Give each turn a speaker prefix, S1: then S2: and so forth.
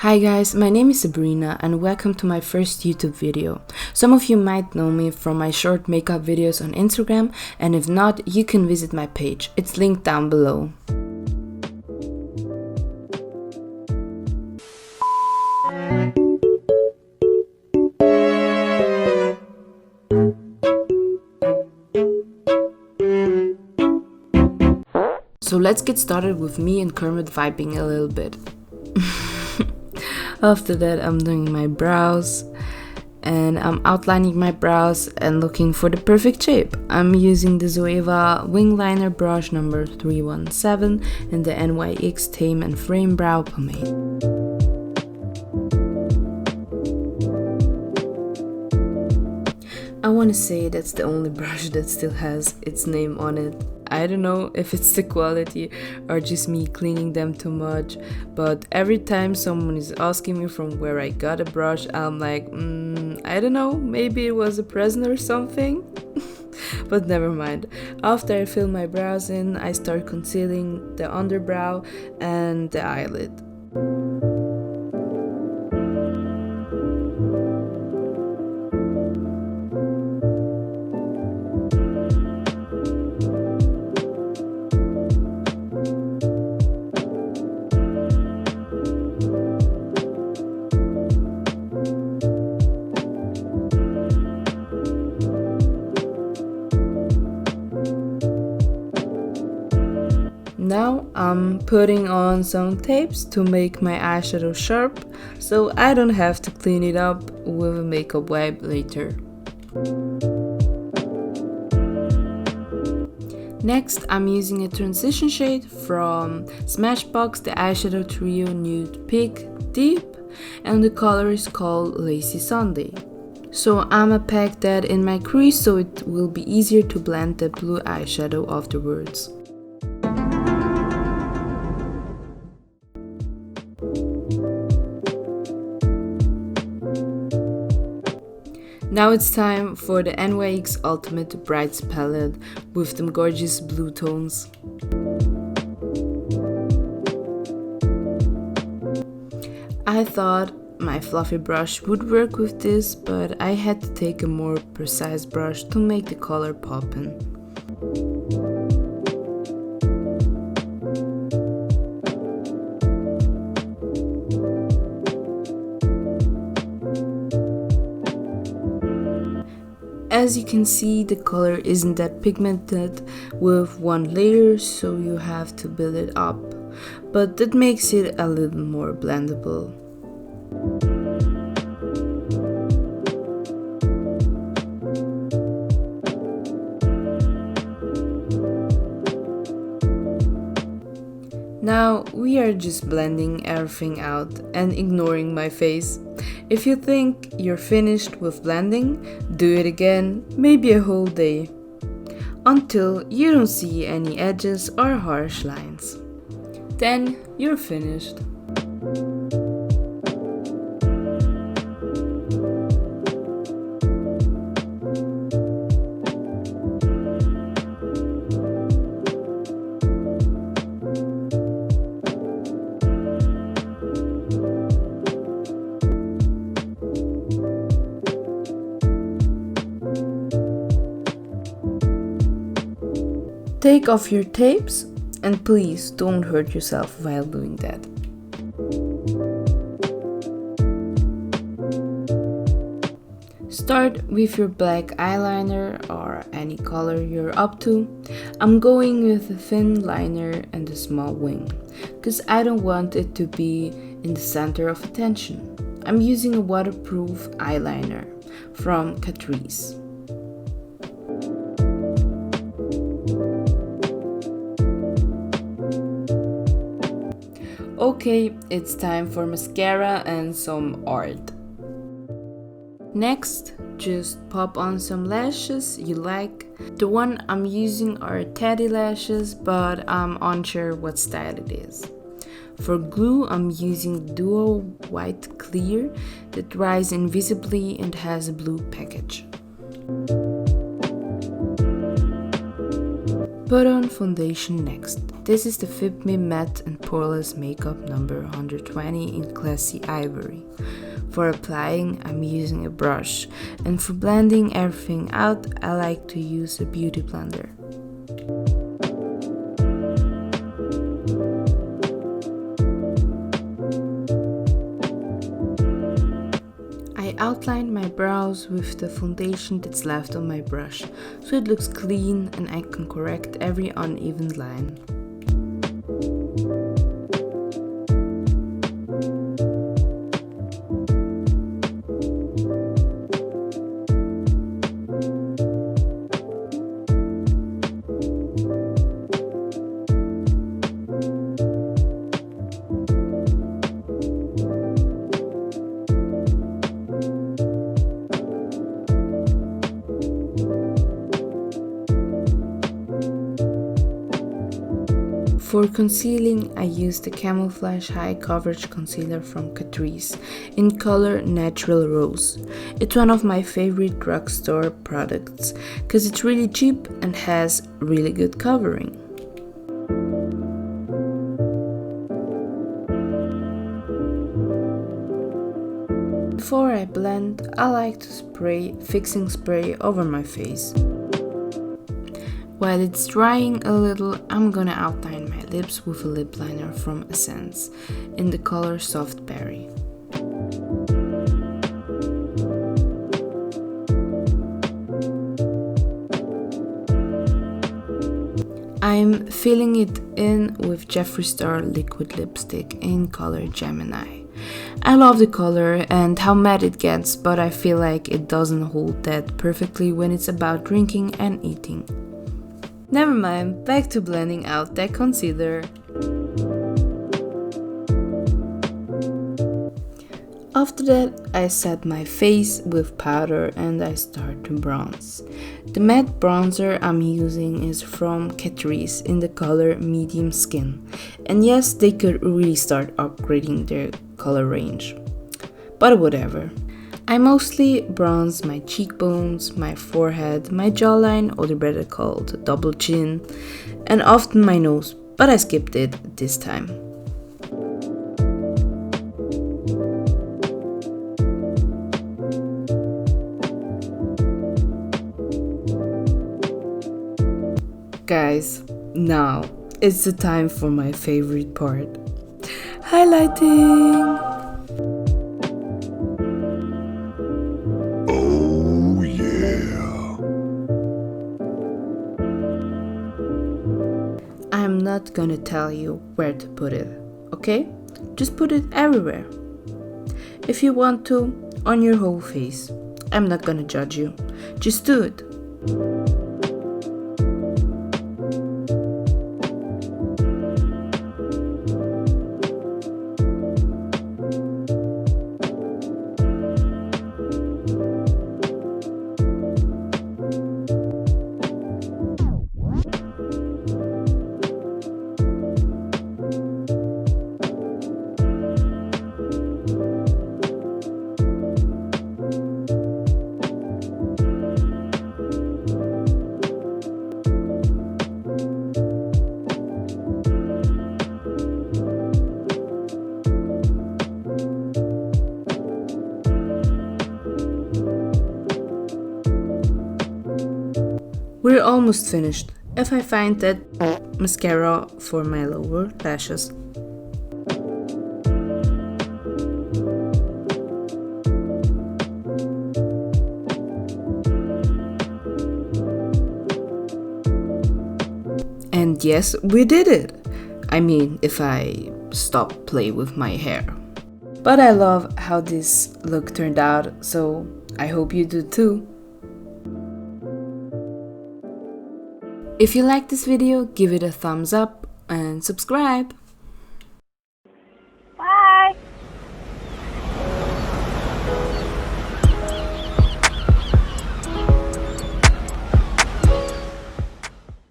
S1: Hi guys, my name is Sabrina and welcome to my first YouTube video. Some of you might know me from my short makeup videos on Instagram, and if not, you can visit my page. It's linked down below. So let's get started with me and Kermit vibing a little bit. After that, I'm doing my brows and I'm outlining my brows and looking for the perfect shape. I'm using the Zoeva wing liner brush number 317 and the NYX Tame and Frame Brow Pomade. I want to say that's the only brush that still has its name on it. I don't know if it's the quality or just me cleaning them too much, but every time someone is asking me from where I got a brush, I'm like, I don't know, maybe it was a present or something? But never mind. After I fill my brows in, I start concealing the underbrow and the eyelid. Now I'm putting on some tapes to make my eyeshadow sharp, so I don't have to clean it up with a makeup wipe later. Next, I'm using a transition shade from Smashbox, the eyeshadow trio Nude Pink Deep, and the color is called Lazy Sunday. So I'ma pack that in my crease so it will be easier to blend the blue eyeshadow afterwards. Now it's time for the NYX Ultimate Brights palette with them gorgeous blue tones. I thought my fluffy brush would work with this, but I had to take a more precise brush to make the color poppin'. As you can see, the color isn't that pigmented with one layer, so you have to build it up, but that makes it a little more blendable. Now we are just blending everything out and ignoring my face. If you think you're finished with blending, do it again, maybe a whole day, until you don't see any edges or harsh lines. Then you're finished. Take off your tapes and please don't hurt yourself while doing that. Start with your black eyeliner or any color you're up to. I'm going with a thin liner and a small wing because I don't want it to be in the center of attention. I'm using a waterproof eyeliner from Catrice. Okay, it's time for mascara and some art. Next, just pop on some lashes you like. The one I'm using are teddy lashes, but I'm unsure what style it is. For glue, I'm using Duo White Clear that dries invisibly and has a blue package. put on foundation next. This is the Fit Me Matte and Poreless Makeup number 120 in Classy Ivory. For applying, I'm using a brush, and for blending everything out, I like to use a beauty blender. I outlined my brows with the foundation that's left on my brush, so it looks clean and I can correct every uneven line. For concealing, I used the Camouflage High Coverage Concealer from Catrice in color Natural Rose. It's one of my favorite drugstore products because it's really cheap and has really good covering. Before I blend, I like to spray fixing spray over my face. While it's drying a little, I'm gonna outline my lips with a lip liner from Essence in the color Soft Berry. I'm filling it in with Jeffree Star liquid lipstick in color Gemini. I love the color and how matte it gets, but I feel like it doesn't hold that perfectly when it's about drinking and eating. Never mind, back to blending out that concealer. After that, I set my face with powder and I start to bronze. The matte bronzer I'm using is from Catrice in the color Medium Skin. And yes, they could really start upgrading their color range. But whatever. I mostly bronze my cheekbones, my forehead, my jawline, or better called double chin, and often my nose, but I skipped it this time. Guys, now it's the time for my favorite part. Highlighting! I'm not gonna tell you where to put it, okay? Just put it everywhere. If you want to, on your whole face. I'm not gonna judge you. Just do it. We're almost finished. If I find that mascara for my lower lashes. And yes, we did it. I mean, if I stop playing with my hair. But I love how this look turned out, so I hope you do too. If you like this video, give it a thumbs up and subscribe.